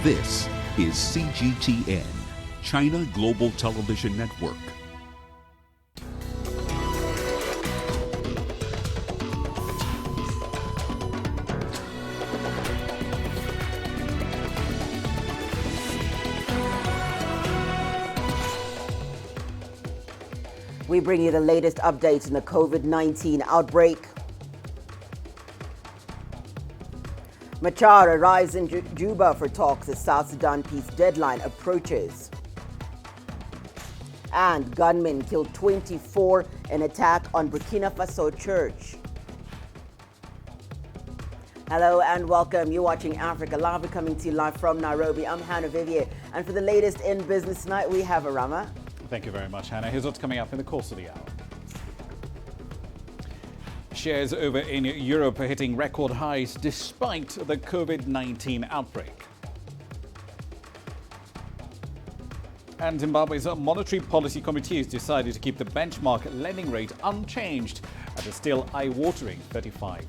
This is CGTN, China Global Television Network. We bring you the latest updates in the COVID-19 outbreak. Machar arrives in Juba for talks as South Sudan peace deadline approaches. And gunmen killed 24 in attack on Burkina Faso church. Hello and welcome. You're watching Africa Live. We're coming to you live from Nairobi. I'm Hannah Viviers. And for the latest in business tonight, we have Arama. Thank you very much, Hannah. Here's what's coming up in the course of the hour. Shares over in Europe are hitting record highs despite the COVID-19 outbreak. And Zimbabwe's Monetary Policy Committee has decided to keep the benchmark lending rate unchanged at a still eye-watering 35%.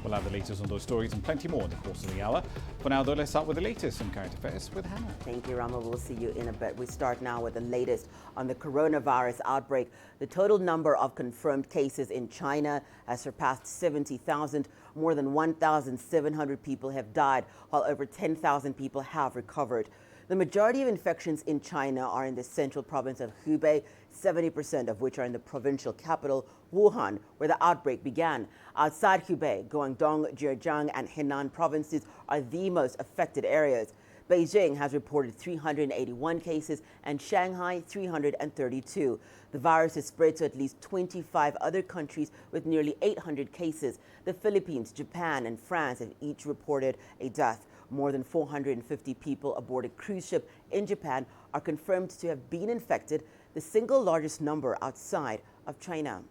We'll have the latest on those stories and plenty more in the course of the hour. For now, though, let's start with the latest in current affairs with Hannah. Thank you, Rama. We'll see you in a bit. We start now with the latest on the coronavirus outbreak. The total number of confirmed cases in China has surpassed 70,000. More than 1,700 people have died, while over 10,000 people have recovered. The majority of infections in China are in the central province of Hubei, 70% of which are in the provincial capital, Wuhan, where the outbreak began. Outside Hubei, Guangdong, Zhejiang, and Henan provinces are the most affected areas. Beijing has reported 381 cases and Shanghai 332. The virus has spread to at least 25 other countries with nearly 800 cases. The Philippines, Japan, and France have each reported a death. More than 450 people aboard a cruise ship in Japan are confirmed to have been infected, the single largest number outside of China.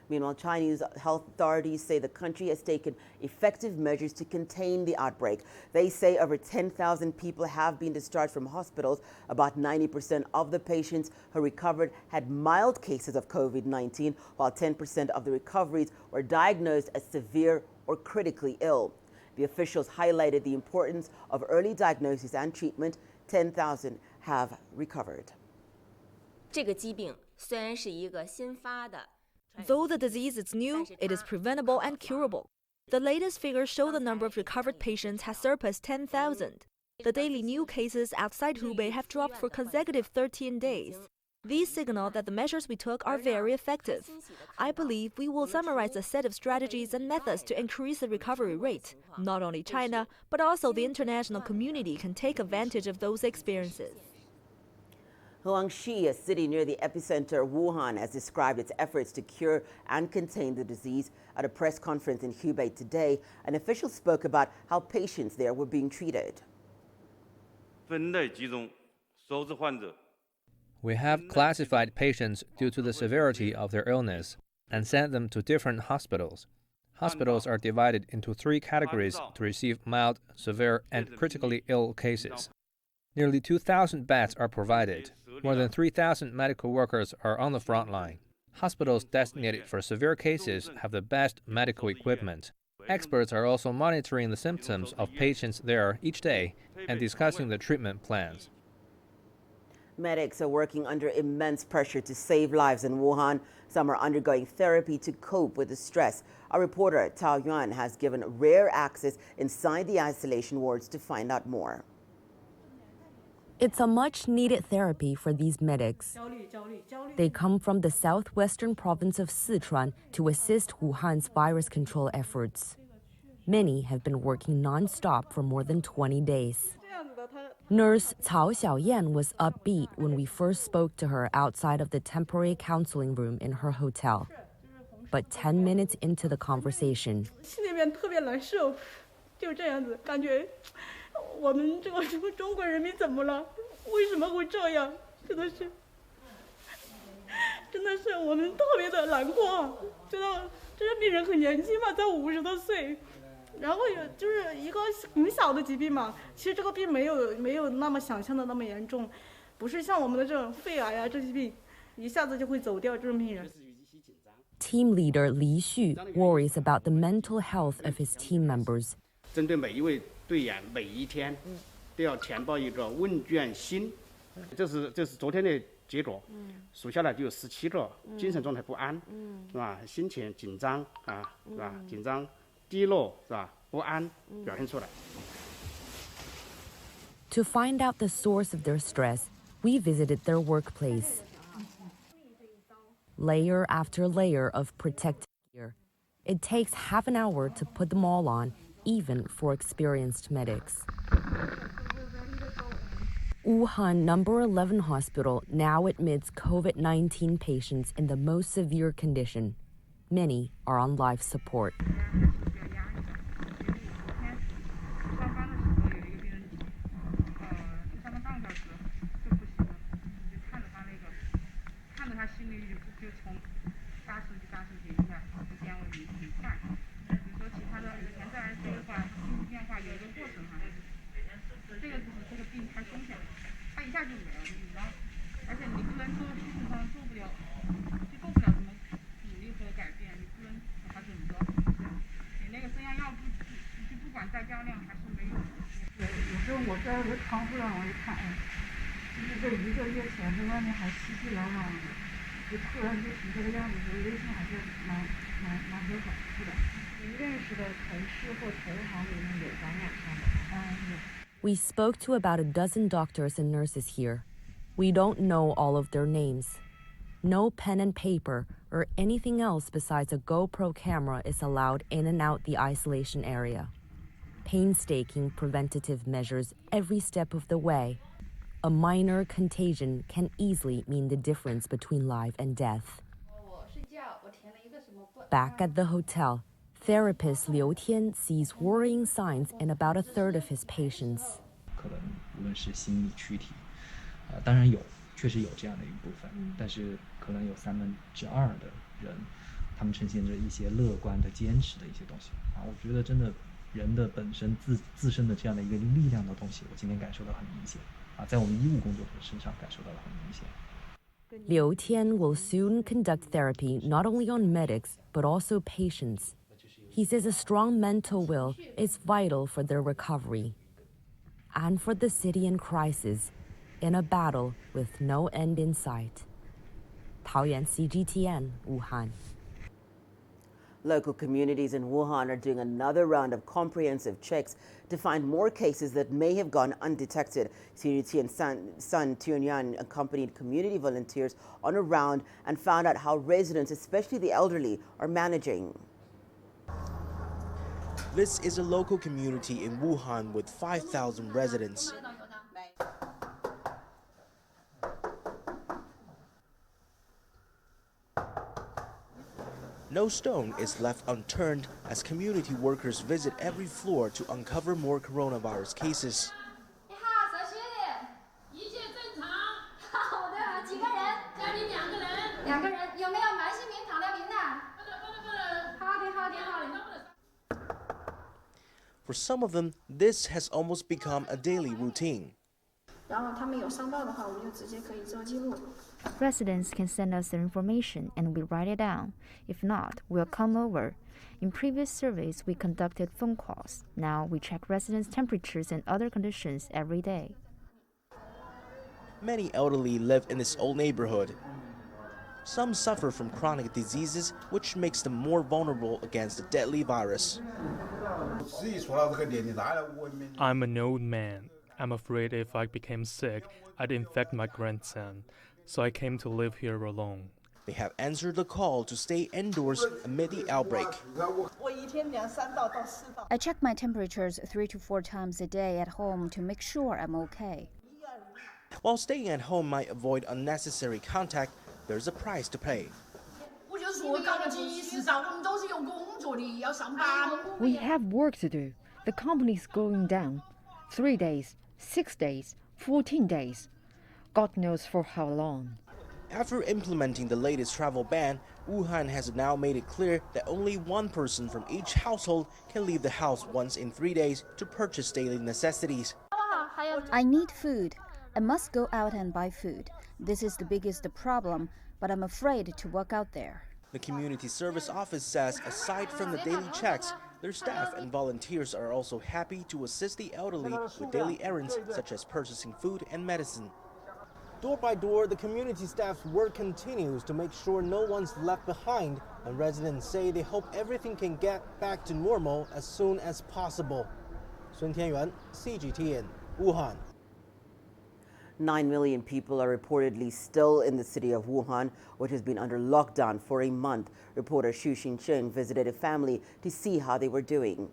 Meanwhile, Chinese health authorities say the country has taken effective measures to contain the outbreak. They say over 10,000 people have been discharged from hospitals. About 90% of the patients who recovered had mild cases of COVID-19, while 10% of the recoveries were diagnosed as severe or critically ill. The officials highlighted the importance of early diagnosis and treatment. 10,000 have recovered. Though the disease is new, it is preventable and curable. The latest figures show the number of recovered patients has surpassed 10,000. The daily new cases outside Hubei have dropped for consecutive 13 days. These signal that the measures we took are very effective. I believe we will summarize a set of strategies and methods to increase the recovery rate. Not only China, but also the international community can take advantage of those experiences. Huangshi, a city near the epicenter, Wuhan, has described its efforts to cure and contain the disease. At a press conference in Hubei today, an official spoke about how patients there were being treated. We have classified patients due to the severity of their illness and sent them to different hospitals. Hospitals are divided into 3 categories to receive mild, severe, and critically ill cases. Nearly 2,000 beds are provided. More than 3,000 medical workers are on the front line. Hospitals designated for severe cases have the best medical equipment. Experts are also monitoring the symptoms of patients there each day and discussing the treatment plans. Medics are working under immense pressure to save lives in Wuhan. Some are undergoing therapy to cope with the stress. Our reporter, Tao Yuan, has given rare access inside the isolation wards to find out more. It's a much-needed therapy for these medics. They come from the southwestern province of Sichuan to assist Wuhan's virus control efforts. Many have been working non-stop for more than 20 days. Nurse Cao Xiaoyan was upbeat when we first spoke to her outside of the temporary counseling room in her hotel. But 10 minutes into the conversation, Team leader Li Xu worries about the mental health of his team members. 队员每一天都要填报一个问卷星，这是昨天的结果，数下来就有17个，精神状态不安，是吧？心情紧张啊，是吧？紧张、低落是吧？不安表现出来。To find out the source of their stress, we visited their workplace. Layer after layer of protective gear. It takes half an hour to put them all on, even for experienced medics. Wuhan number 11 hospital now admits COVID-19 patients in the most severe condition. Many are on life support. We spoke to about a dozen doctors and nurses here. We don't know all of their names. No pen and paper or anything else besides a GoPro camera is allowed in and out the isolation area. Painstaking preventative measures every step of the way. A minor contagion can easily mean the difference between life and death. Back at the hotel, therapist Liu Tian sees worrying signs in about a third of his patients. 可能无论是心理躯体，当然确实有这样的一部分，但是可能有2/3的人，他们呈现着一些乐观的、坚持的一些东西啊。我觉得真的人的本身自身的这样的一个力量的东西，我今天感受到很明显啊，在我们医务工作者身上感受到了很明显。Liu Tian will soon conduct therapy not only on medics, but also patients. He says a strong mental will is vital for their recovery. And for the city in crisis, in a battle with no end in sight. Taoyuan CGTN, Wuhan. Local communities in Wuhan are doing another round of comprehensive checks to find more cases that may have gone undetected. CGT and Sun Tianyan accompanied community volunteers on a round and found out how residents, especially the elderly, are managing. This is a local community in Wuhan with 5,000 residents. No stone is left unturned as community workers visit every floor to uncover more coronavirus cases. For some of them, this has almost become a daily routine. Residents can send us their information and we write it down. If not, we'll come over. In previous surveys, we conducted phone calls. Now we check residents' temperatures and other conditions every day. Many elderly live in this old neighborhood. Some suffer from chronic diseases, which makes them more vulnerable against the deadly virus. I'm an old man. I'm afraid if I became sick, I'd infect my grandson. So I came to live here alone. They have answered the call to stay indoors amid the outbreak. I check my temperatures 3 to 4 times a day at home to make sure I'm okay. While staying at home might avoid unnecessary contact, there's a price to pay. We have work to do. The company's going down. 3 days, 6 days, 14 days. God knows for how long. After implementing the latest travel ban, Wuhan has now made it clear that only one person from each household can leave the house once in 3 days to purchase daily necessities. I need food. I must go out and buy food. This is the biggest problem, but I'm afraid to walk out there. The community service office says aside from the daily checks, Their staff and volunteers are also happy to assist the elderly with daily errands such as purchasing food and medicine. Door by door, the community staff's work continues to make sure no one's left behind, and residents say they hope everything can get back to normal as soon as possible. Sun Tianyuan, CGTN, Wuhan. 9 million people are reportedly still in the city of Wuhan, which has been under lockdown for a month. Reporter Xu Xincheng visited a family to see how they were doing.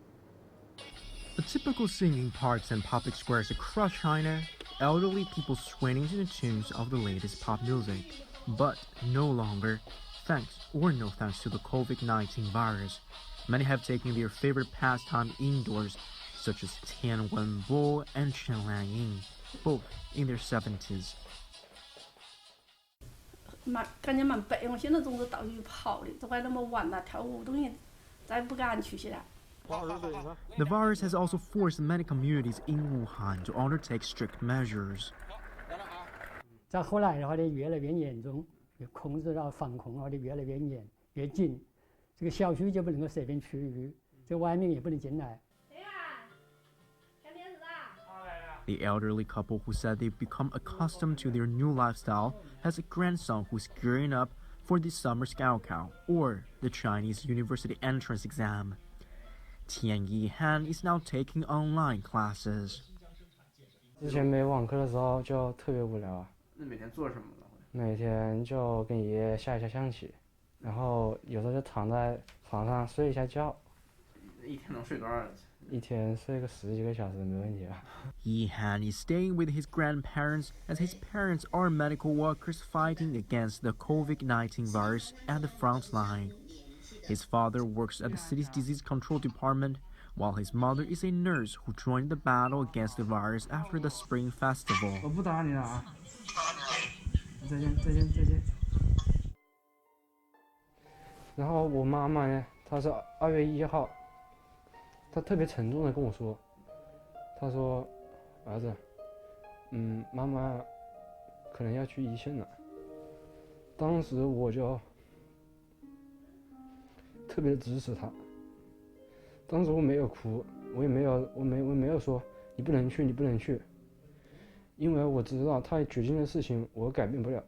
A typical scene in parks and public squares across China, elderly people swaying to the tunes of the latest pop music. But no longer, thanks or no thanks to the COVID-19 virus. Many have taken their favorite pastime indoors, such as Tian Wenbo and Chen Lanying, both in their 70s. The virus has also forced many communities in Wuhan to undertake strict measures. 再后来的话呢，越来越严重，控制到防控的越来越严越紧，这个小区就不能够随便出入，这外面也不能进来。 The elderly couple who said they've become accustomed to their new lifestyle has a grandson who's gearing up for the summer Gaokao, or the Chinese university entrance exam. Tian Yihan is now taking online classes. 之前没网课的时候就特别无聊啊。那每天做什么呢？每天就跟爷爷下一下象棋，然后有时候就躺在床上睡一下觉。一天能睡多少？ 一天睡个10几个小时没问题啊。Yihan is staying with his grandparents as his parents are medical workers fighting against the COVID-19 virus at the front line. His father works at the city's disease control department, while his mother is a nurse who joined the battle against the virus after the Spring Festival. 我不打你了啊！再见，再见，再见。然后我妈妈呢，她是2月1号。 他特别沉重的跟我说：“他说，儿子，妈妈可能要去一线了。”当时我就特别支持他。当时我没有哭，我也没有说你不能去，你不能去，因为我知道他决定的事情我改变不了。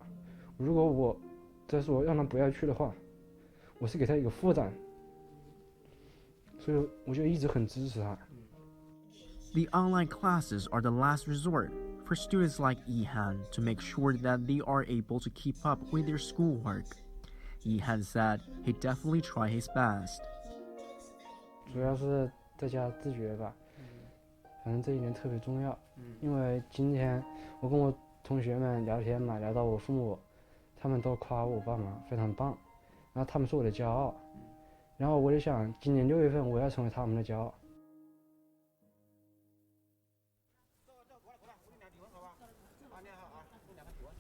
如果我再说让他不要去的话，我是给他一个负担。 所以我就一直很支持他。 The online classes are the last resort for students like Yihan to make sure that they are able to keep up with their schoolwork. Yihan said he'd definitely try his best. 主要是在家自觉吧，反正这一点特别重要。因为今天我跟我同学们聊天嘛，聊到我父母，他们都夸我爸妈非常棒，然后他们是我的骄傲。 然后我就想，今年6月份我要成为他们的骄傲。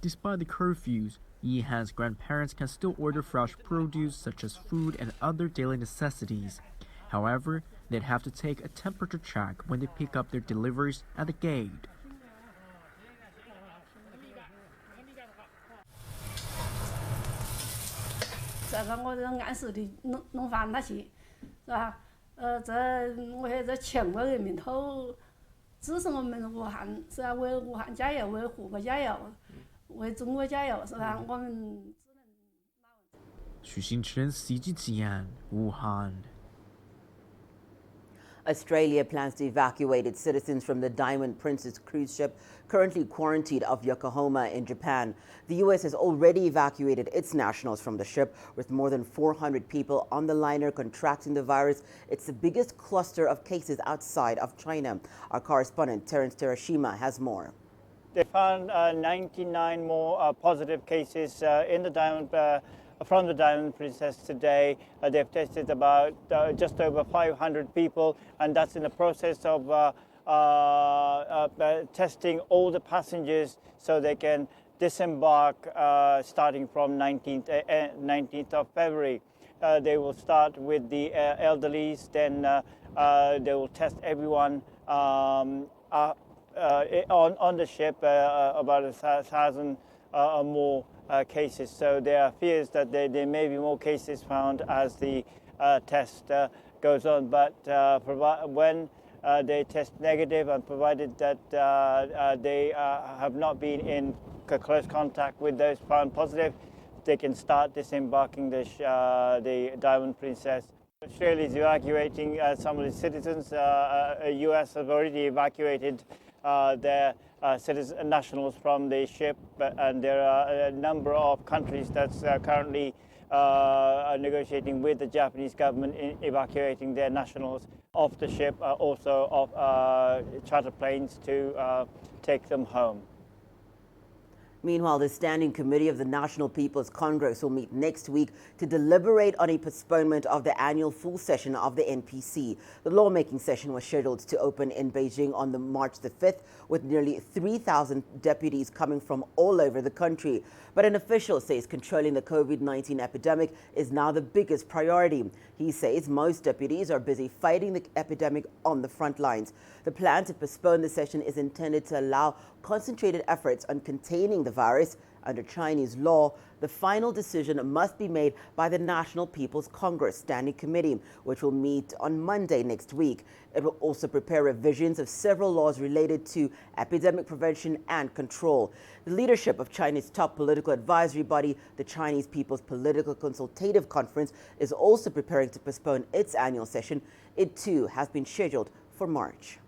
Despite the curfews, Yihan's grandparents can still order fresh produce such as food and other daily necessities. However, they'd have to take a temperature check when they pick up their deliveries at the gate. 这个我是按时的弄饭他去，是吧？这我说这全国人民都支持我们武汉，是吧？为武汉加油，为湖北加油，为中国加油，是吧？我们。许新成 CGTN Wuhan. Australia plans to evacuate its citizens from the Diamond Princess cruise ship currently quarantined off Yokohama in Japan. The U.S. has already evacuated its nationals from the ship, with more than 400 people on the liner contracting the virus. It's the biggest cluster of cases outside of China. Our correspondent Terence Terashima has more. They found 99 more positive cases in the from the Diamond Princess today. They've tested about just over 500 people, and that's in the process of testing all the passengers so they can disembark starting from 19th of February. They will start with the elderlies, then they will test everyone on the ship, about 1,000 or more cases. So there are fears that there may be more cases found as the test goes on. But when they test negative and provided that they have not been in close contact with those found positive, they can start disembarking the Diamond Princess. Australia is evacuating some of its citizens. US has already evacuated their nationals from the ship, and there are a number of countries that's currently negotiating with the Japanese government in evacuating their nationals off the ship, also of charter planes to take them home. Meanwhile, the Standing Committee of the National People's Congress will meet next week to deliberate on a postponement of the annual full session of the NPC. The lawmaking session was scheduled to open in Beijing on March the 5th, with nearly 3,000 deputies coming from all over the country. But an official says controlling the COVID-19 epidemic is now the biggest priority. He says most deputies are busy fighting the epidemic on the front lines. The plan to postpone the session is intended to allow concentrated efforts on containing the virus. Under Chinese law, the final decision must be made by the National People's Congress Standing Committee, which will meet on Monday next week. It will also prepare revisions of several laws related to epidemic prevention and control. The leadership of China's top political advisory body, the Chinese People's Political Consultative Conference, is also preparing to postpone its annual session. It too has been scheduled for March.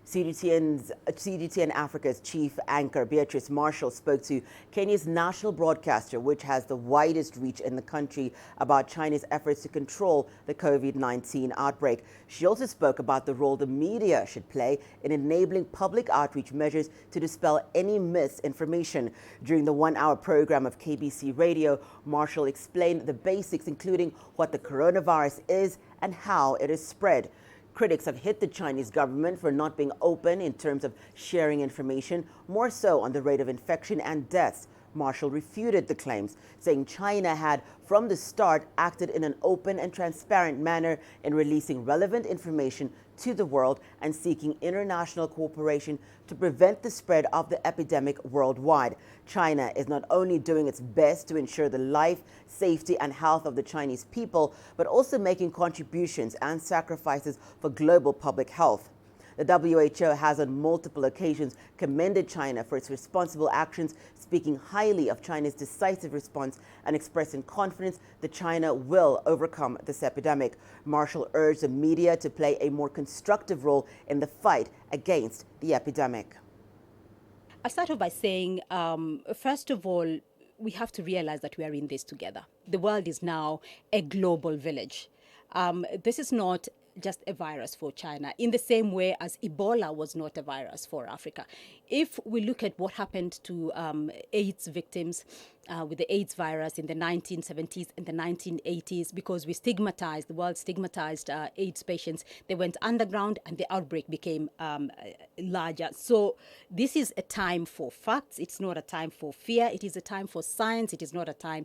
CGTN Africa's chief anchor Beatrice Marshall spoke to Kenya's national broadcaster, which has the widest reach in the country, about China's efforts to control the COVID-19 outbreak. She also spoke about the role the media should play in enabling public outreach measures to dispel any misinformation. During the one-hour program of KBC Radio, Marshall explained the basics, including what the coronavirus is and how it is spread. Critics have hit the Chinese government for not being open in terms of sharing information, more so on the rate of infection and deaths. Marshall refuted the claims, saying China had, from the start, acted in an open and transparent manner in releasing relevant information to the world and seeking international cooperation to prevent the spread of the epidemic worldwide. China is not only doing its best to ensure the life, safety, and health of the Chinese people, but also making contributions and sacrifices for global public health. The WHO has on multiple occasions commended China for its responsible actions, speaking highly of China's decisive response and expressing confidence that China will overcome this epidemic. Marshall urged the media to play a more constructive role in the fight against the epidemic. I'll start off by saying, first of all, we have to realize that we are in this together. The world is now a global village. This is not just a virus for China, in the same way as Ebola was not a virus for Africa. If we look at what happened to AIDS victims with the AIDS virus in the 1970s and the 1980s, because the world stigmatized AIDS patients, they went underground and the outbreak became larger. So this is a time for facts. It's not a time for fear. It is a time for science. It is not a time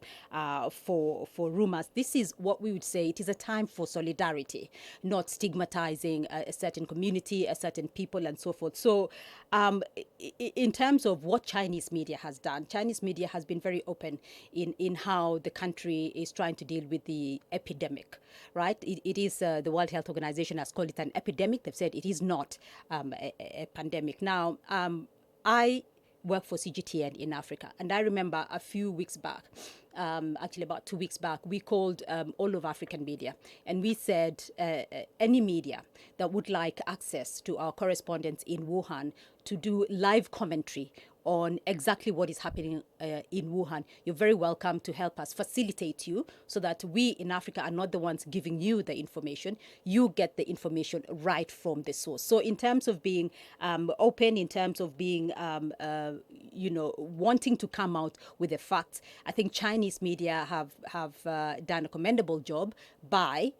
for rumors. This is what we would say. It is a time for solidarity, not stigmatizing a certain community, a certain people, and so forth. So in terms of what Chinese media has done, Chinese media has been very open in how the country is trying to deal with the epidemic, right? It is, the World Health Organization has called it an epidemic. They've said it is not a pandemic. Now, I work for CGTN in Africa, and I remember a few weeks back, actually about 2 weeks back, we called all of African media, and we said any media that would like access to our correspondents in Wuhan to do live commentary on exactly what is happening in Wuhan, you're very welcome to help us facilitate you so that we in Africa are not the ones giving you the information. You get the information right from the source. So in terms of being open, in terms of being, wanting to come out with the facts, I think Chinese media have done a commendable job by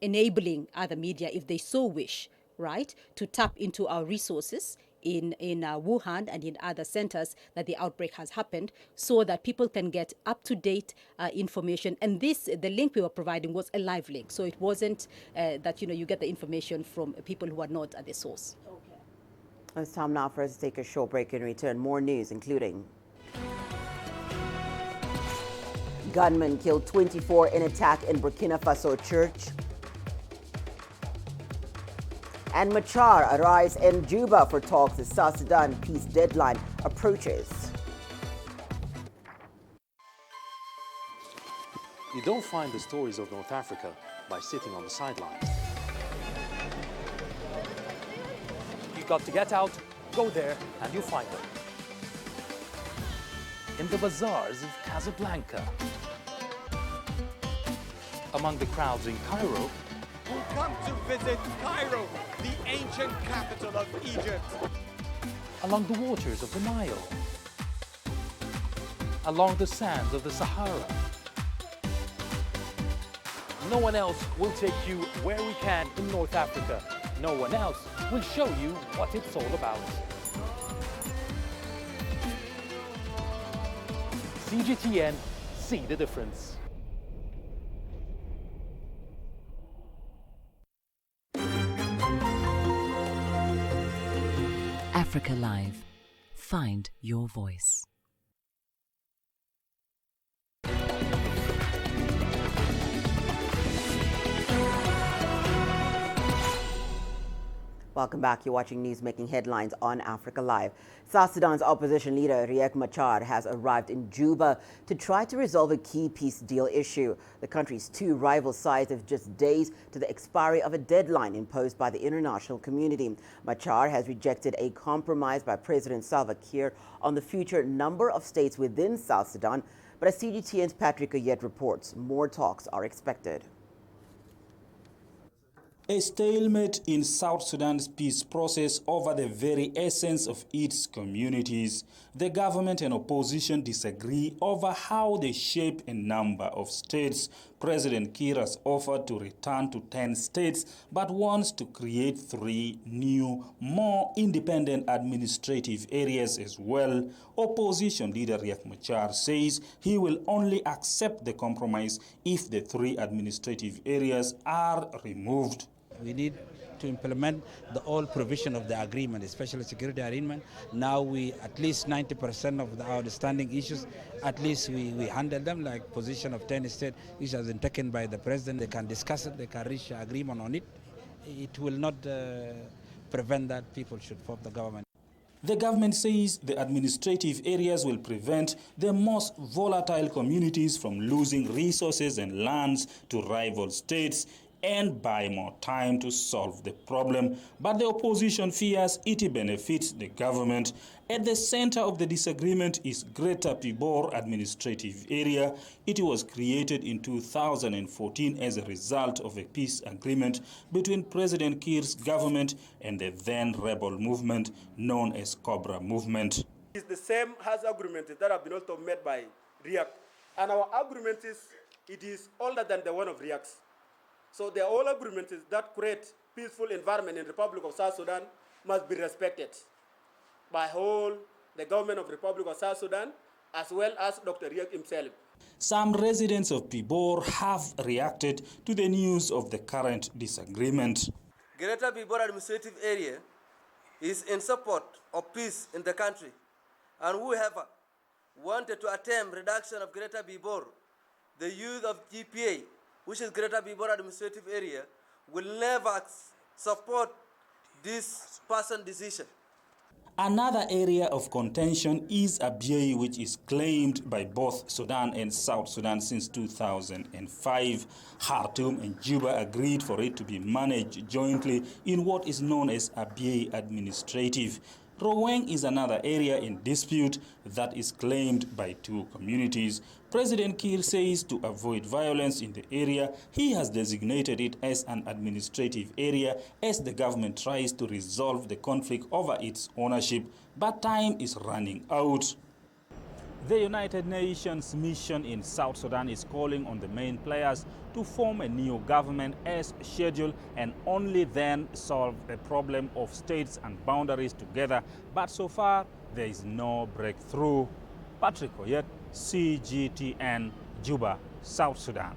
enabling other media, if they so wish, right, to tap into our resources in Wuhan and in other centers that the outbreak has happened, so that people can get up-to-date information. And the link we were providing was a live link, so it wasn't that you get the information from people who are not at the source. Okay. It's time now for us to take a short break and return. More news, including Gunmen killed 24 in attack in Burkina Faso church. And Machar arrives in Juba for talks as South Sudan peace deadline approaches. You don't find the stories of North Africa by sitting on the sidelines. You've got to get out, go there, and you'll find them. In the bazaars of Casablanca, among the crowds in Cairo, who come to visit Cairo, the ancient capital of Egypt. Along the waters of the Nile, along the sands of the Sahara. No one else will take you where we can in North Africa. No one else will show you what it's all about. CGTN, see the difference. Africa Live. Find your voice. Welcome back. You're watching news making headlines on Africa Live. South Sudan's opposition leader Riek Machar has arrived in Juba to try to resolve a key peace deal issue. The country's two rival sides have just days to the expiry of a deadline imposed by the international community. Machar has rejected a compromise by President Salva Kiir on the future number of states within South Sudan. But as CGTN's Patrick Ayet reports, more talks are expected. A stalemate in South Sudan's peace process over the very essence of its communities. The government and opposition disagree over how they shape a number of states. President Kiir has offered to return to 10 states, but wants to create 3 new, more independent administrative areas as well. Opposition leader Riek Machar says he will only accept the compromise if the 3 administrative areas are removed. We need to implement the old provision of the agreement, especially security agreement. Now we, at least 90% of the outstanding issues, at least we handle them, like position of 10 states, which has been taken by the president. They can discuss it, they can reach an agreement on it. It will not prevent that people should form the government. The government says the administrative areas will prevent the most volatile communities from losing resources and lands to rival states and buy more time to solve the problem. But the opposition fears it benefits the government. At the center of the disagreement is Greater Pibor Administrative Area. It was created in 2014 as a result of a peace agreement between President Kiir's government and the then rebel movement known as Cobra Movement. It's the same as agreements that have been also made by Riek. And our agreement is older than the one of Riek's. So the all agreements that create peaceful environment in the Republic of South Sudan must be respected by the government of Republic of South Sudan as well as Dr. Riek himself. Some residents of Pibor have reacted to the news of the current disagreement. Greater Pibor Administrative Area is in support of peace in the country, and whoever wanted to attempt reduction of Greater Pibor, the youth of GPA, which is Greater Pibor Administrative Area, will never support this person's decision. Another area of contention is Abyei, which is claimed by both Sudan and South Sudan since 2005. Khartoum and Juba agreed for it to be managed jointly in what is known as Abyei Administrative. Roweng is another area in dispute that is claimed by 2 communities. President Kiir says to avoid violence in the area, he has designated it as an administrative area as the government tries to resolve the conflict over its ownership, but time is running out. The United Nations mission in South Sudan is calling on the main players to form a new government as scheduled and only then solve the problem of states and boundaries together. But so far, there is no breakthrough. Patrick Oyet, CGTN, Juba, South Sudan.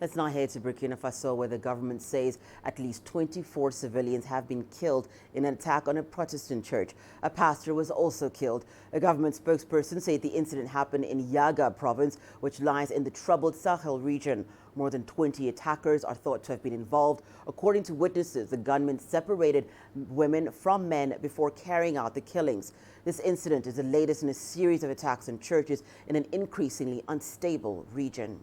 Let's now head to Burkina Faso, where the government says at least 24 civilians have been killed in an attack on a Protestant church. A pastor was also killed. A government spokesperson said the incident happened in Yaga province, which lies in the troubled Sahel region. More than 20 attackers are thought to have been involved. According to witnesses, the gunmen separated women from men before carrying out the killings. This incident is the latest in a series of attacks on churches in an increasingly unstable region.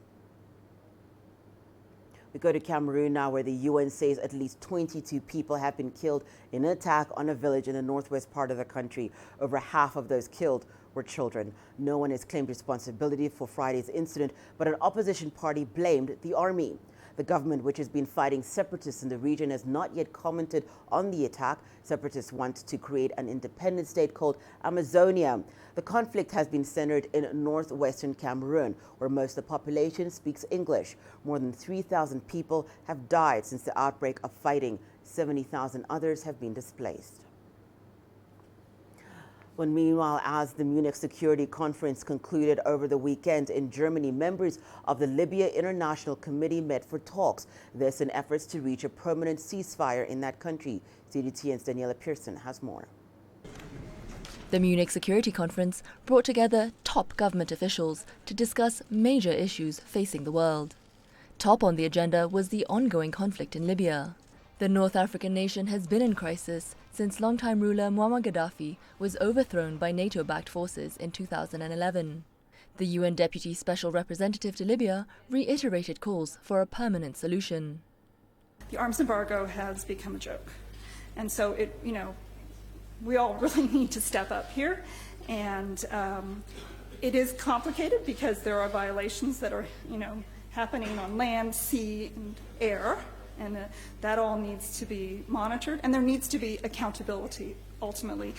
We go to Cameroon now, where the UN says at least 22 people have been killed in an attack on a village in the northwest part of the country. Over half of those killed were children. No one has claimed responsibility for Friday's incident, but an opposition party blamed the army. The government, which has been fighting separatists in the region, has not yet commented on the attack. Separatists want to create an independent state called Amazonia. The conflict has been centered in northwestern Cameroon, where most of the population speaks English. More than 3,000 people have died since the outbreak of fighting. 70,000 others have been displaced. When meanwhile, as the Munich Security Conference concluded over the weekend in Germany, members of the Libya International Committee met for talks. This in efforts to reach a permanent ceasefire in that country. CDTN's Daniela Pearson has more. The Munich Security Conference brought together top government officials to discuss major issues facing the world. Top on the agenda was the ongoing conflict in Libya. The North African nation has been in crisis since longtime ruler Muammar Gaddafi was overthrown by NATO-backed forces in 2011. The UN Deputy Special Representative to Libya reiterated calls for a permanent solution. The arms embargo has become a joke. And so we all really need to step up here. And it is complicated because there are violations that are, happening on land, sea, and air. And that all needs to be monitored, and there needs to be accountability, ultimately.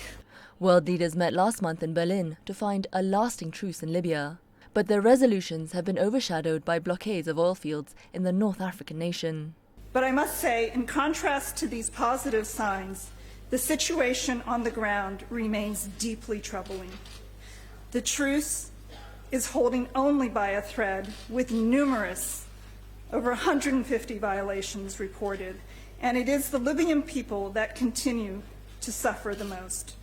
World leaders met last month in Berlin to find a lasting truce in Libya. But their resolutions have been overshadowed by blockades of oil fields in the North African nation. But I must say, in contrast to these positive signs, the situation on the ground remains deeply troubling. The truce is holding only by a thread, with numerous over 150 violations reported, and it is the Libyan people that continue to suffer the most.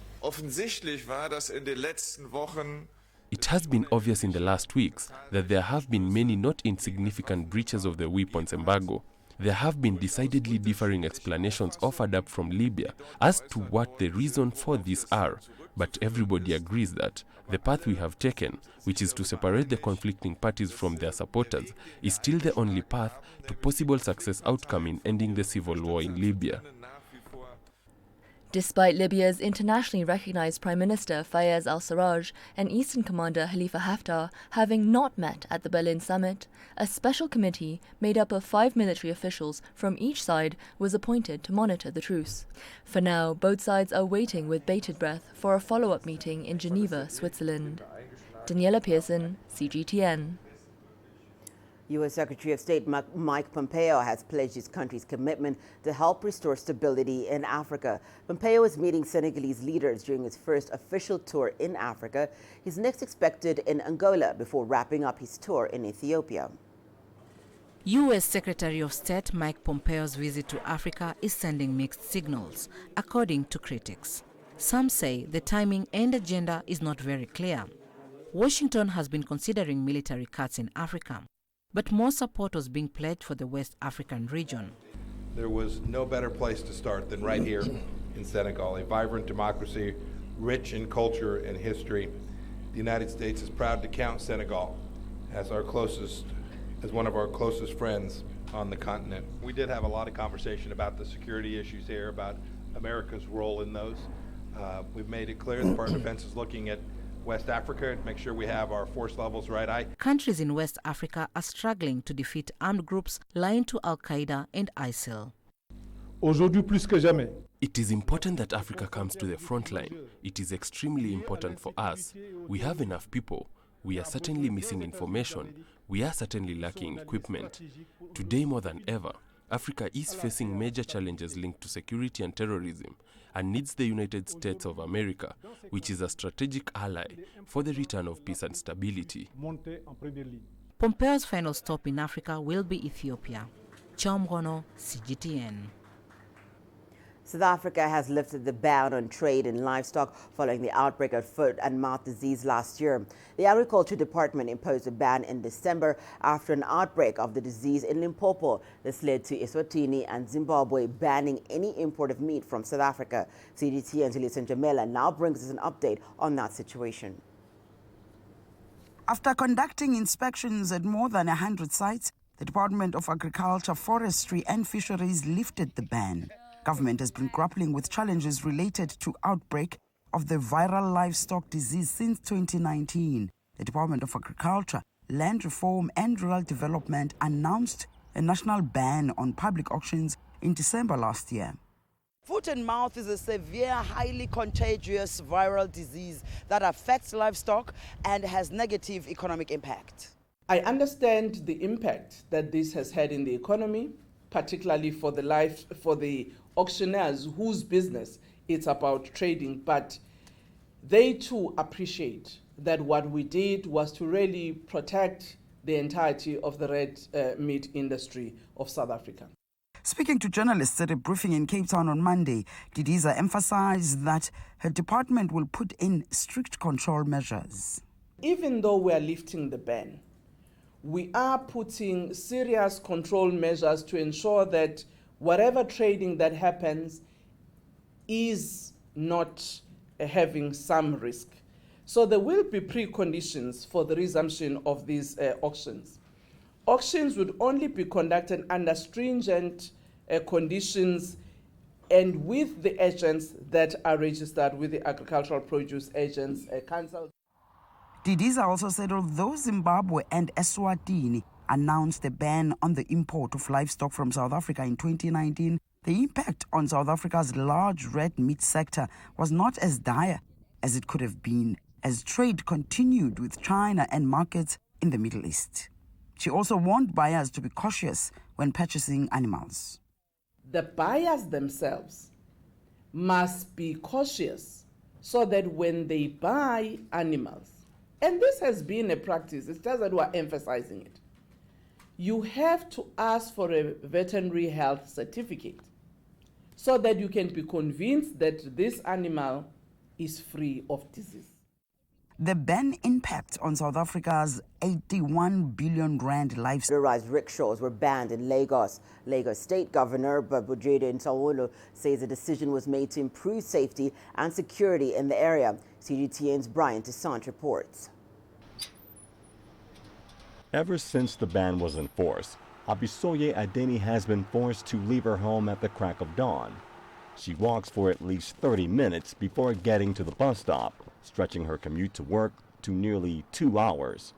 It has been obvious in the last weeks that there have been many not insignificant breaches of the weapons embargo. There have been decidedly differing explanations offered up from Libya as to what the reason for this are, but everybody agrees that the path we have taken, which is to separate the conflicting parties from their supporters, is still the only path to possible success outcome in ending the civil war in Libya. Despite Libya's internationally recognized Prime Minister Fayez al-Sarraj and Eastern Commander Khalifa Haftar having not met at the Berlin summit, a special committee made up of 5 military officials from each side was appointed to monitor the truce. For now, both sides are waiting with bated breath for a follow-up meeting in Geneva, Switzerland. Daniela Pearson, CGTN. U.S. Secretary of State Mike Pompeo has pledged his country's commitment to help restore stability in Africa. Pompeo is meeting Senegalese leaders during his first official tour in Africa. He's next expected in Angola before wrapping up his tour in Ethiopia. U.S. Secretary of State Mike Pompeo's visit to Africa is sending mixed signals, according to critics. Some say the timing and agenda is not very clear. Washington has been considering military cuts in Africa, but more support was being pledged for the West African region. There was no better place to start than right here in Senegal, a vibrant democracy, rich in culture and history. The United States is proud to count Senegal as one of our closest friends on the continent. We did have a lot of conversation about the security issues here, about America's role in those. We've made it clear the Department of Defense is looking at West Africa to make sure we have our force levels right. Countries in West Africa are struggling to defeat armed groups linked to Al-Qaeda and ISIL. It is important that Africa comes to the front line. It is extremely important for us. We have enough people. We are certainly missing information. We are certainly lacking equipment. Today more than ever, Africa is facing major challenges linked to security and terrorism and needs the United States of America, which is a strategic ally, for the return of peace and stability. Pompeo's final stop in Africa will be Ethiopia. Chamgono, CGTN. South Africa has lifted the ban on trade in livestock following the outbreak of foot and mouth disease last year. The Agriculture Department imposed a ban in December after an outbreak of the disease in Limpopo. This led to Eswatini and Zimbabwe banning any import of meat from South Africa. CGTN's Elisa Njamela now brings us an update on that situation. After conducting inspections at more than 100 sites, the Department of Agriculture, Forestry and Fisheries lifted the ban. Government has been grappling with challenges related to outbreak of the viral livestock disease since 2019. The Department of Agriculture, Land Reform and Rural Development announced a national ban on public auctions in December last year. Foot and mouth is a severe, highly contagious viral disease that affects livestock and has negative economic impact. I understand the impact that this has had in the economy, particularly for the auctioneers whose business it's about trading, but they too appreciate that what we did was to really protect the entirety of the red meat industry of South Africa. Speaking to journalists at a briefing in Cape Town on Monday, Didiza emphasized that her department will put in strict control measures. Even though we are lifting the ban, we are putting serious control measures to ensure that whatever trading that happens is not having some risk. So there will be preconditions for the resumption of these auctions. Auctions would only be conducted under stringent conditions and with the agents that are registered with the Agricultural Produce Agents Council. Didiza also said although Zimbabwe and Eswatini announced a ban on the import of livestock from South Africa in 2019, the impact on South Africa's large red meat sector was not as dire as it could have been, as trade continued with China and markets in the Middle East. She also warned buyers to be cautious when purchasing animals. The buyers themselves must be cautious so that when they buy animals, and this has been a practice, it's just that we're emphasizing it, you have to ask for a veterinary health certificate so that you can be convinced that this animal is free of disease. The ban impact on South Africa's 81 billion rand livestock. Motorized rickshaws were banned in Lagos. Lagos State Governor Babajide Nsawolo says the decision was made to improve safety and security in the area. CGTN's Brian Toussaint reports. Ever since the ban was enforced, Abisoye Adeni has been forced to leave her home at the crack of dawn. She walks for at least 30 minutes before getting to the bus stop, stretching her commute to work to nearly 2 hours.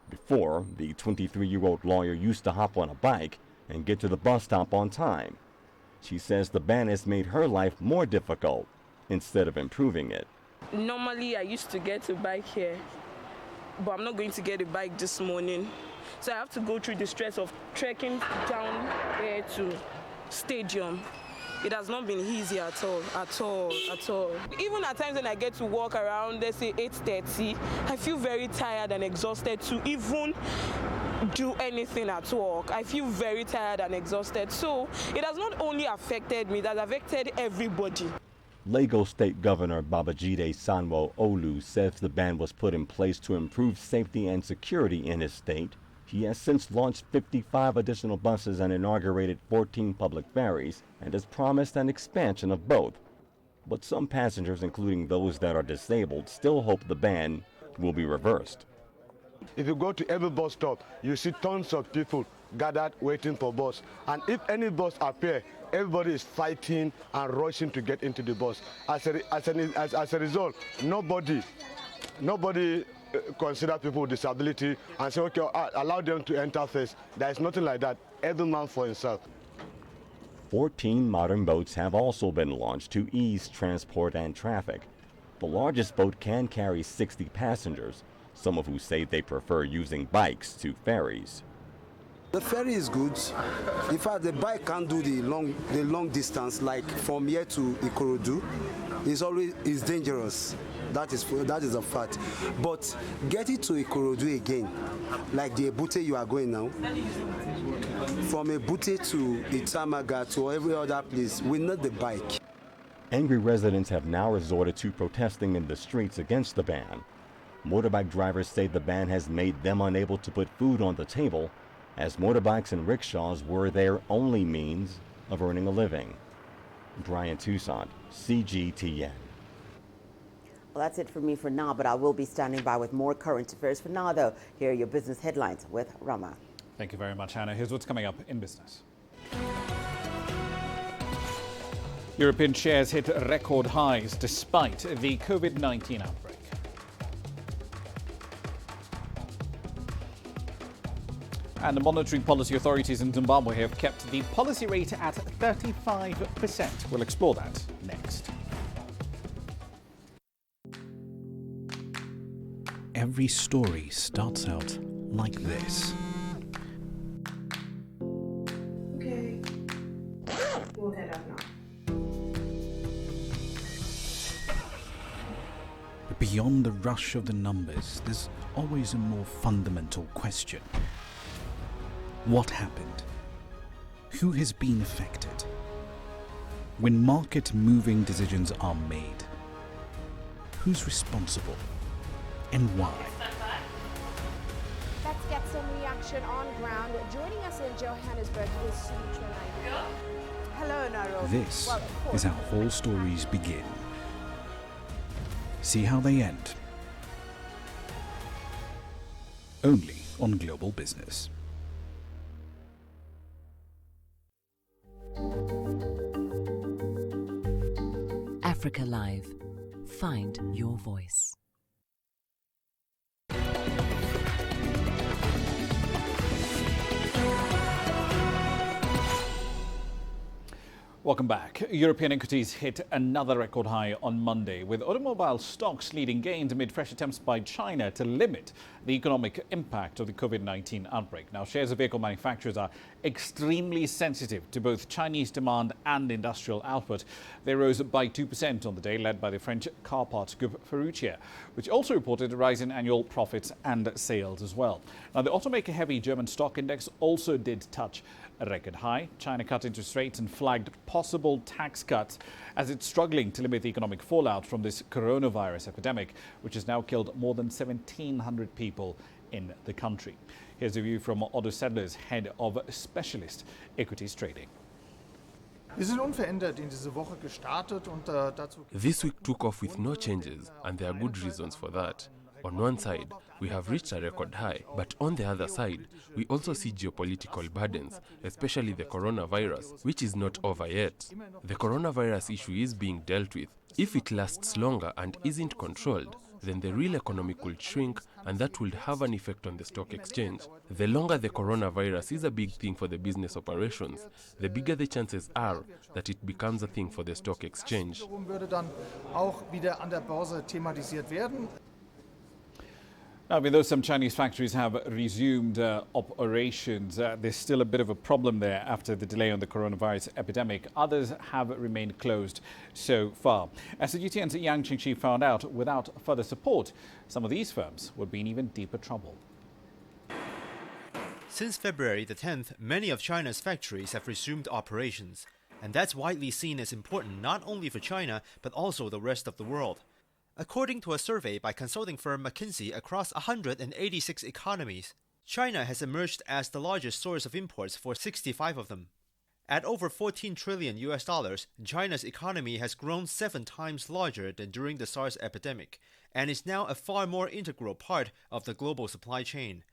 Before, the 23-year-old lawyer used to hop on a bike and get to the bus stop on time. She says the ban has made her life more difficult instead of improving it. Normally, I used to get a bike here, but I'm not going to get a bike this morning. So I have to go through the stress of trekking down here to stadium. It has not been easy at all. Even at times when I get to walk around, let's say 8:30, I feel very tired and exhausted to even do anything at work. I feel very tired and exhausted. So it has not only affected me, it has affected everybody. Lagos State Governor Babajide Sanwo-Olu says the ban was put in place to improve safety and security in his state. He has since launched 55 additional buses and inaugurated 14 public ferries and has promised an expansion of both. But some passengers, including those that are disabled, still hope the ban will be reversed. If you go to every bus stop, you see tons of people gathered waiting for bus. And if any bus appears, everybody is fighting and rushing to get into the bus. As a result, nobody consider people with disability and say, okay, allow them to enter first. There is nothing like that. Every man for himself. 14 modern boats have also been launched to ease transport and traffic. The largest boat can carry 60 passengers, some of who say they prefer using bikes to ferries. The ferry is good. In fact, the bike can't do the long distance, like from here to Ikorodu. It's dangerous. That is a fact. But getting to Ikorodu again, like the Ebute you are going now, from Ebute to Itamaga to every other place, we need the bike. Angry residents have now resorted to protesting in the streets against the ban. Motorbike drivers say the ban has made them unable to put food on the table, as motorbikes and rickshaws were their only means of earning a living. Brian Toussaint, CGTN. Well, that's it for me for now, but I will be standing by with more current affairs. For now, though, here are your business headlines with Rama. Thank you very much, Hannah. Here's what's coming up in business. European shares hit record highs despite the COVID-19 outbreak. And the monetary policy authorities in Zimbabwe have kept the policy rate at 35%. We'll explore that next. Every story starts out like this. Okay, we'll head up now. But beyond the rush of the numbers, there's always a more fundamental question. What happened? Who has been affected? When market-moving decisions are made, who's responsible and why? Let's get some reaction on ground. Joining us in Johannesburg is Sutra Nairo. Hello, Nairo. This is how all stories begin. See how they end. Only on Global Business. Africa Live. Find your voice. Welcome back. European equities hit another record high on Monday, with automobile stocks leading gains amid fresh attempts by China to limit the economic impact of the COVID-19 outbreak. Now, shares of vehicle manufacturers are extremely sensitive to both Chinese demand and industrial output. They rose by 2% on the day, led by the French car parts group Ferruccia, which also reported a rise in annual profits and sales as well. Now, the automaker-heavy German stock index also did touch a record high. China cut interest rates and flagged possible tax cuts as it's struggling to limit the economic fallout from this coronavirus epidemic, which has now killed more than 1,700 people in the country. Here's a view from Otto Sedler's head of specialist equities trading. Wir sind unverändert in diese Woche gestartet und dazu. This week took off with no changes, and there are good reasons for that. On one side, we have reached a record high, but on the other side, we also see geopolitical burdens, especially the coronavirus, which is not over yet. The coronavirus issue is being dealt with. If it lasts longer and isn't controlled, then the real economy could shrink, and that would have an effect on the stock exchange. The longer the coronavirus is a big thing for the business operations, the bigger the chances are that it becomes a thing for the stock exchange. Würde dann auch wieder an der Börse thematisiert werden. Now, though some Chinese factories have resumed operations, there's still a bit of a problem there after the delay on the coronavirus epidemic. Others have remained closed so far. As the GTN's Yang Qingxi found out, without further support, some of these firms would be in even deeper trouble. Since February the 10th, many of China's factories have resumed operations. And that's widely seen as important not only for China, but also the rest of the world. According to a survey by consulting firm McKinsey across 186 economies, China has emerged as the largest source of imports for 65 of them. At over $14 trillion, China's economy has grown 7 times larger than during the SARS epidemic, and is now a far more integral part of the global supply chain.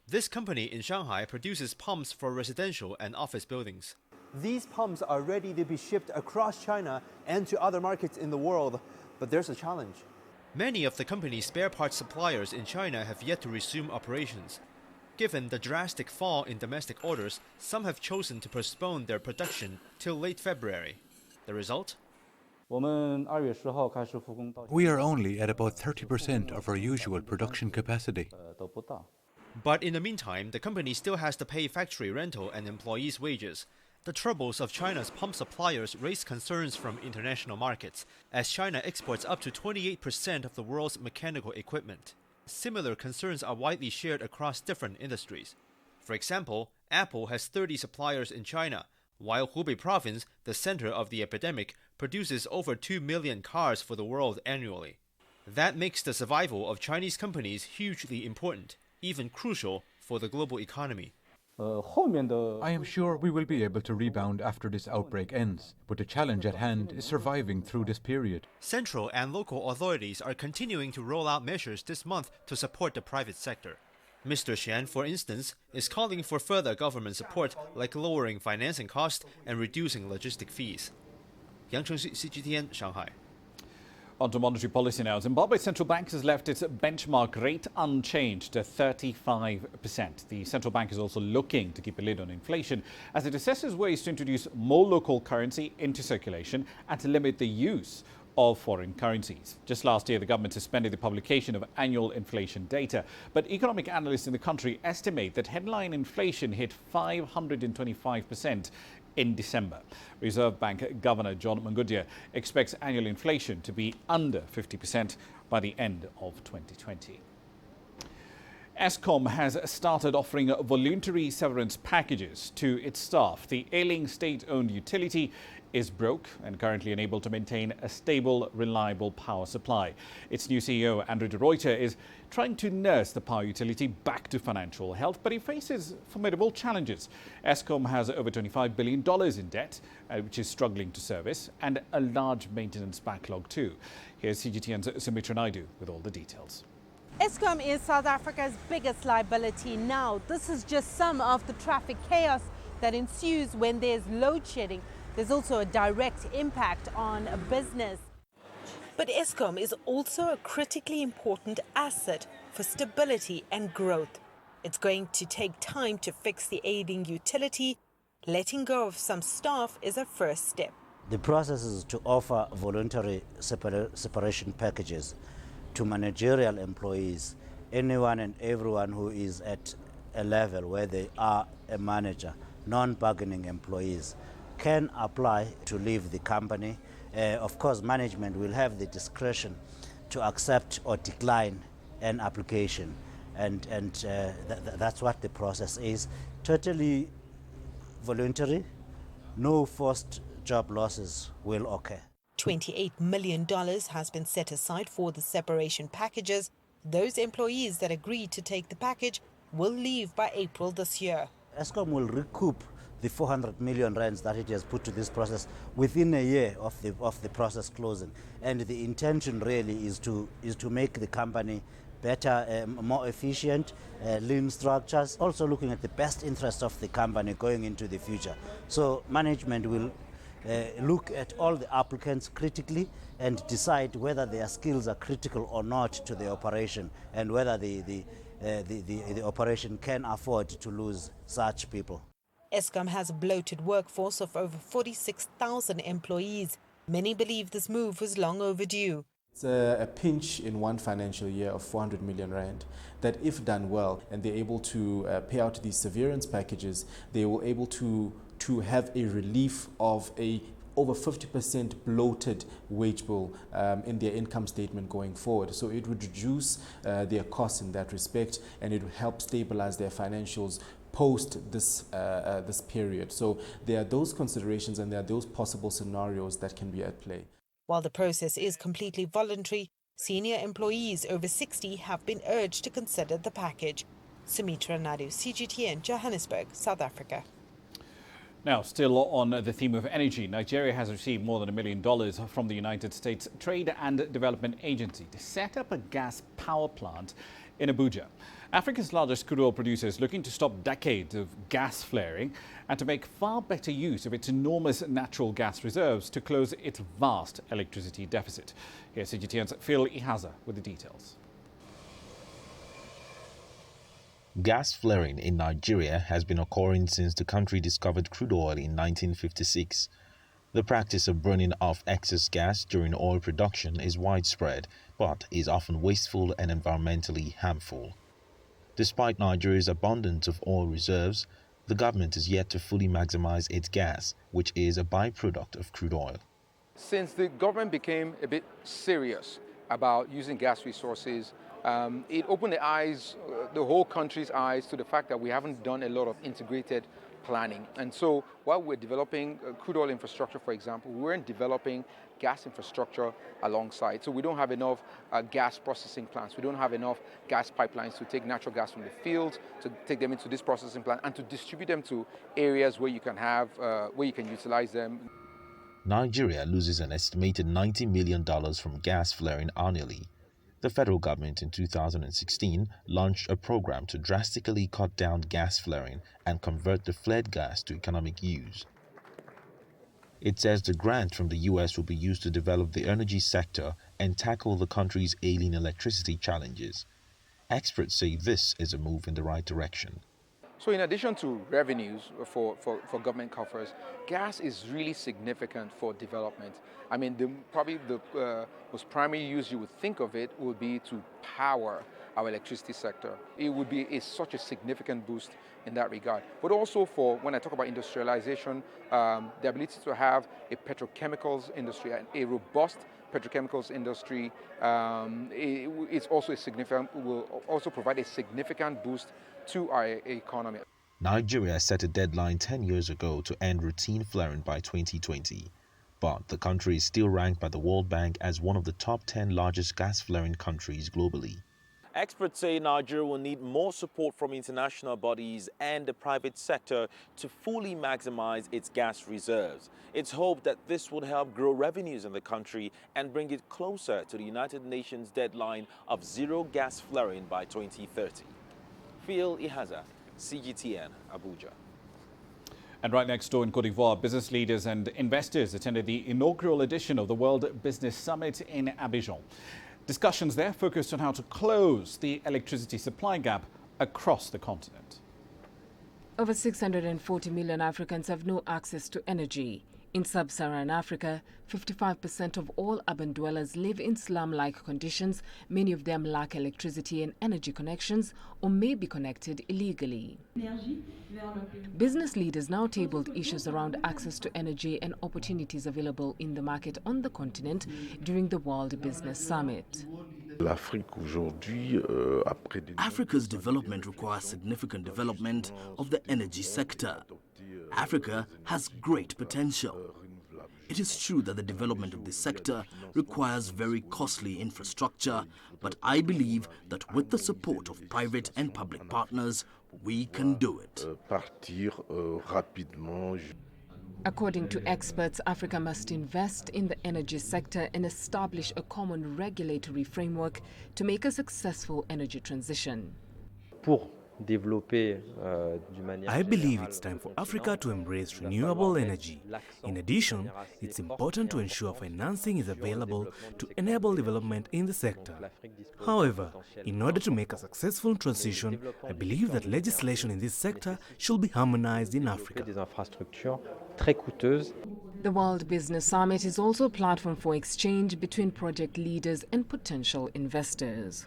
This company in Shanghai produces pumps for residential and office buildings. These pumps are ready to be shipped across China and to other markets in the world. But there's a challenge. Many of the company's spare parts suppliers in China have yet to resume operations. Given the drastic fall in domestic orders, some have chosen to postpone their production till late February. The result? We are only at about 30% of our usual production capacity. But in the meantime, the company still has to pay factory rental and employees' wages. The troubles of China's pump suppliers raise concerns from international markets, as China exports up to 28% of the world's mechanical equipment. Similar concerns are widely shared across different industries. For example, Apple has 30 suppliers in China, while Hubei province, the center of the epidemic, produces over 2 million cars for the world annually. That makes the survival of Chinese companies hugely important, even crucial for the global economy. I am sure we will be able to rebound after this outbreak ends, but the challenge at hand is surviving through this period. Central and local authorities are continuing to roll out measures this month to support the private sector. Mr. Xian, for instance, is calling for further government support like lowering financing costs and reducing logistic fees. Yang Chengxi, CGTN, Shanghai. On to monetary policy now. Zimbabwe's central bank has left its benchmark rate unchanged at 35%. The central bank is also looking to keep a lid on inflation as it assesses ways to introduce more local currency into circulation and to limit the use of foreign currencies. Just last year, the government suspended the publication of annual inflation data, but economic analysts in the country estimate that headline inflation hit 525% in December. Reserve Bank Governor John Mangudia expects annual inflation to be under 50% by the end of 2020. Eskom has started offering voluntary severance packages to its staff. The ailing state-owned utility is broke and currently unable to maintain a stable, reliable power supply. Its new CEO, Andrew de Ruyter, is trying to nurse the power utility back to financial health, but he faces formidable challenges. Eskom has over $25 billion in debt, which is struggling to service, and a large maintenance backlog too. Here's CGTN's Sumitra Naidu with all the details. Eskom is South Africa's biggest liability now. This is just some of the traffic chaos that ensues when there's load shedding. There's also a direct impact on a business. But Eskom is also a critically important asset for stability and growth. It's going to take time to fix the ailing utility. Letting go of some staff is a first step. The process is to offer voluntary separation packages to managerial employees, anyone and everyone who is at a level where they are a manager, non-bargaining employees, can apply to leave the company. Of course, management will have the discretion to accept or decline an application, and that's what the process is. Totally voluntary, no forced job losses will occur. $28 million has been set aside for the separation packages. Those employees that agreed to take the package will leave by April this year. Eskom will recoup the 400 million rands that it has put to this process within a year of the process closing, and the intention really is to make the company better, more efficient, lean structures, also looking at the best interest of the company going into the future. So management will look at all the applicants critically and decide whether their skills are critical or not to the operation, and whether the operation can afford to lose such people. Eskom has a bloated workforce of over 46,000 employees. Many believe this move was long overdue. It's a pinch in one financial year of 400 million rand that, if done well and they're able to pay out these severance packages, they will able to have a relief of a over 50% bloated wage bill in their income statement going forward. So it would reduce their costs in that respect, and it would help stabilize their financials post this period. So there are those considerations and there are those possible scenarios that can be at play. While the process is completely voluntary, senior employees over 60 have been urged to consider the package. Sumitra Naidu, CGTN, Johannesburg, South Africa. Now, still on the theme of energy, Nigeria has received more than $1 million from the United States Trade and Development Agency to set up a gas power plant in Abuja. Africa's largest crude oil producer is looking to stop decades of gas flaring and to make far better use of its enormous natural gas reserves to close its vast electricity deficit. Here's CGTN's Phil Ihaza with the details. Gas flaring in Nigeria has been occurring since the country discovered crude oil in 1956. The practice of burning off excess gas during oil production is widespread, but is often wasteful and environmentally harmful. Despite Nigeria's abundance of oil reserves, the government is yet to fully maximize its gas, which is a byproduct of crude oil. Since the government became a bit serious about using gas resources, it opened the eyes, the whole country's eyes, to the fact that we haven't done a lot of integrated planning. And so while we're developing crude oil infrastructure, for example, we weren't developing gas infrastructure alongside. So we don't have enough gas processing plants. We don't have enough gas pipelines to take natural gas from the fields, to take them into this processing plant, and to distribute them to areas where you can have, where you can utilize them. Nigeria loses an estimated $90 million from gas flaring annually. The federal government in 2016 launched a program to drastically cut down gas flaring and convert the flared gas to economic use. It says the grant from the US will be used to develop the energy sector and tackle the country's ailing electricity challenges. Experts say this is a move in the right direction. So in addition to revenues for government coffers, gas is really significant for development. I mean, probably the most primary use you would think of it would be to power our electricity sector. It would be such a significant boost in that regard. But also for, when I talk about industrialization, the ability to have a petrochemicals industry, a robust petrochemicals industry, it's also will also provide a significant boost to our economy. Nigeria set a deadline 10 years ago to end routine flaring by 2020. But the country is still ranked by the World Bank as one of the top 10 largest gas flaring countries globally. Experts say Nigeria will need more support from international bodies and the private sector to fully maximize its gas reserves. It's hoped that this would help grow revenues in the country and bring it closer to the United Nations deadline of zero gas flaring by 2030. Phil Ihaza, CGTN, Abuja. And right next door in Cote d'Ivoire, business leaders and investors attended the inaugural edition of the World Business Summit in Abidjan. Discussions there focused on how to close the electricity supply gap across the continent. Over 640 million Africans have no access to energy. In sub-Saharan Africa, 55% of all urban dwellers live in slum-like conditions. Many of them lack electricity and energy connections or may be connected illegally. Business leaders now tabled issues around access to energy and opportunities available in the market on the continent during the World Business Summit. Africa's development requires significant development of the energy sector. Africa has great potential. It is true that the development of this sector requires very costly infrastructure, but I believe that with the support of private and public partners, we can do it. According to experts, Africa must invest in the energy sector and establish a common regulatory framework to make a successful energy transition. I believe it's time for Africa to embrace renewable energy. In addition, it's important to ensure financing is available to enable development in the sector. However, in order to make a successful transition, I believe that legislation in this sector should be harmonized in Africa. The World Business Summit is also a platform for exchange between project leaders and potential investors.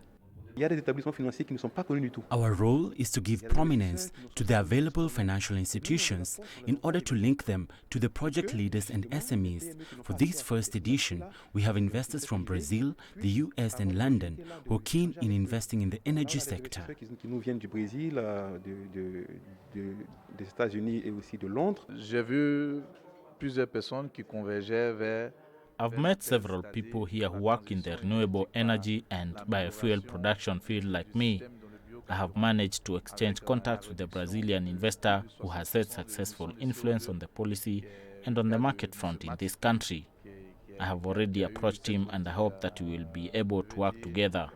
Our role is to give prominence to the available financial institutions in order to link them to the project leaders and SMEs. For this first edition, we have investors from Brazil, the US and London who are keen in investing in the energy sector. I've met several people here who work in the renewable energy and biofuel production field like me. I have managed to exchange contacts with the Brazilian investor who has had successful influence on the policy and on the market front in this country. I have already approached him and I hope that we will be able to work together.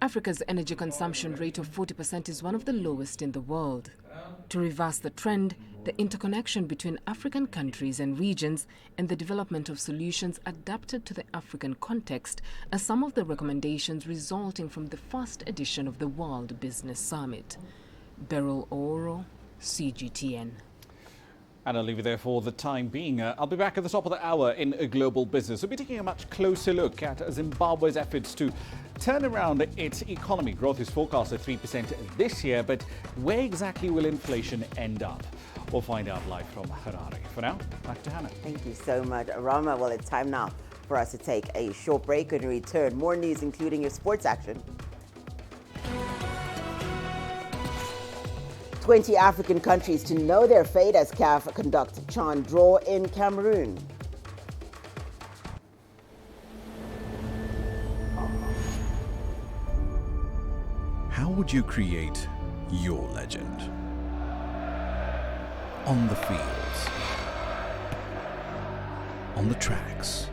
Africa's energy consumption rate of 40% is one of the lowest in the world. To reverse the trend, the interconnection between African countries and regions and the development of solutions adapted to the African context are some of the recommendations resulting from the first edition of the World Business Summit. Beryl Oro, CGTN. And I'll leave you there for the time being. I'll be back at the top of the hour in Global Business. We'll be taking a much closer look at Zimbabwe's efforts to turn around its economy. Growth is forecast at 3% this year, but where exactly will inflation end up? We'll find out live from Harare. For now, back to Hannah. Thank you so much, Rama. Well, it's time now for us to take a short break and return. More news, including your sports action. 20 African countries to know their fate as CAF conducts CHAN draw in Cameroon. How would you create your legend? On the fields, on the tracks,